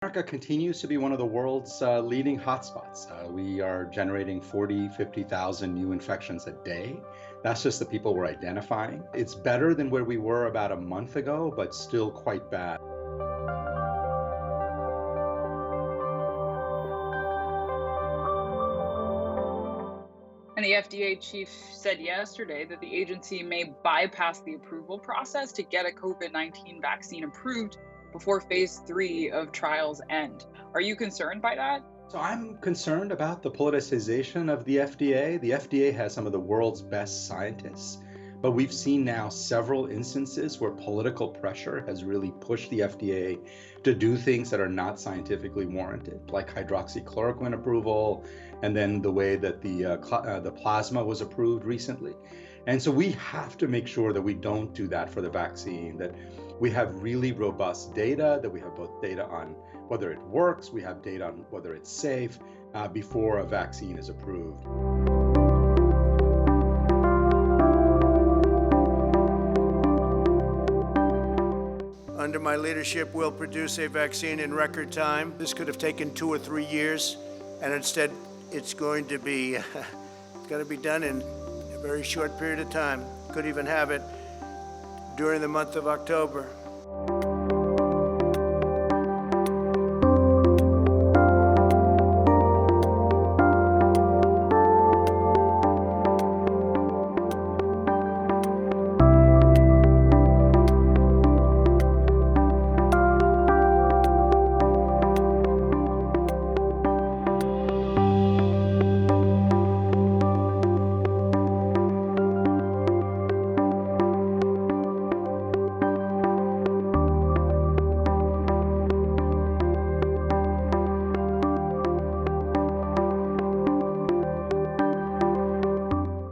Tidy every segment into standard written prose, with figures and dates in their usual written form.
America continues to be one of the world's leading hotspots. We are generating 40, 50,000 new infections a day. That's just the people we're identifying. It's better than where we were about a month ago, but still quite bad. And the FDA chief said yesterday that the agency may bypass the approval process to get a COVID-19 vaccine approved before phase 3 of trials end. Are you concerned by that? So I'm concerned about the politicization of the FDA. The FDA has some of the world's best scientists, but we've seen now several instances where political pressure has really pushed the FDA to do things that are not scientifically warranted, like hydroxychloroquine approval, and then the way that the plasma was approved recently. And so we have to make sure that we don't do that for the vaccine, that we have really robust data, that we have both data on whether it works, we have data on whether it's safe before a vaccine is approved. Under my leadership, we'll produce a vaccine in record time. This could have taken 2 or 3 years, and instead it's going to be done in a very short period of time. Could even have it during the month of October.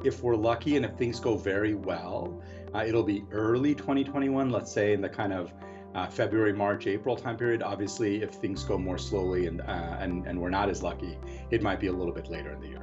If we're lucky and if things go very well, it'll be early 2021, let's say in the kind of February, March, April time period. Obviously, if things go more slowly and we're not as lucky, it might be a little bit later in the year.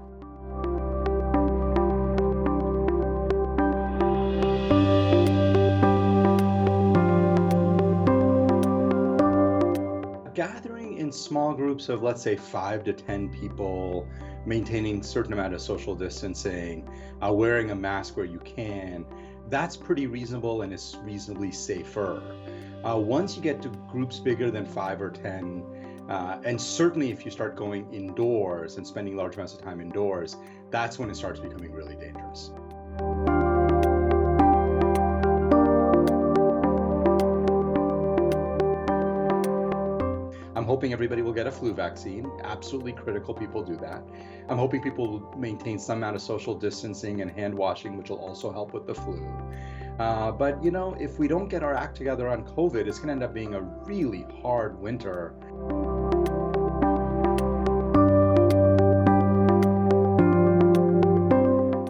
Gathering in small groups of, let's say, 5 to 10 people, maintaining a certain amount of social distancing, wearing a mask where you can, that's pretty reasonable and is reasonably safer. Once you get to groups bigger than 5 or 10, and certainly if you start going indoors and spending large amounts of time indoors, that's when it starts becoming really dangerous. I'm hoping everybody will get a flu vaccine. Absolutely critical people do that. I'm hoping people will maintain some amount of social distancing and hand washing, which will also help with the flu. But if we don't get our act together on COVID, it's going to end up being a really hard winter.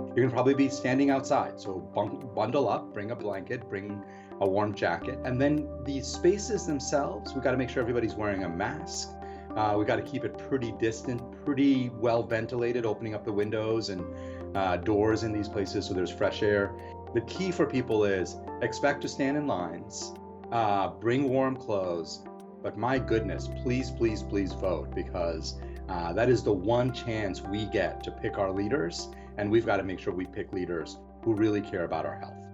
You're going to probably be standing outside, so bundle up, bring a blanket, bring a warm jacket. And then the spaces themselves, we got to make sure everybody's wearing a mask. We got to keep it pretty distant, pretty well ventilated, opening up the windows and doors in these places so there's fresh air. The key for people is expect to stand in lines, bring warm clothes, but my goodness, please, please, please vote, because that is the one chance we get to pick our leaders, and we've got to make sure we pick leaders who really care about our health.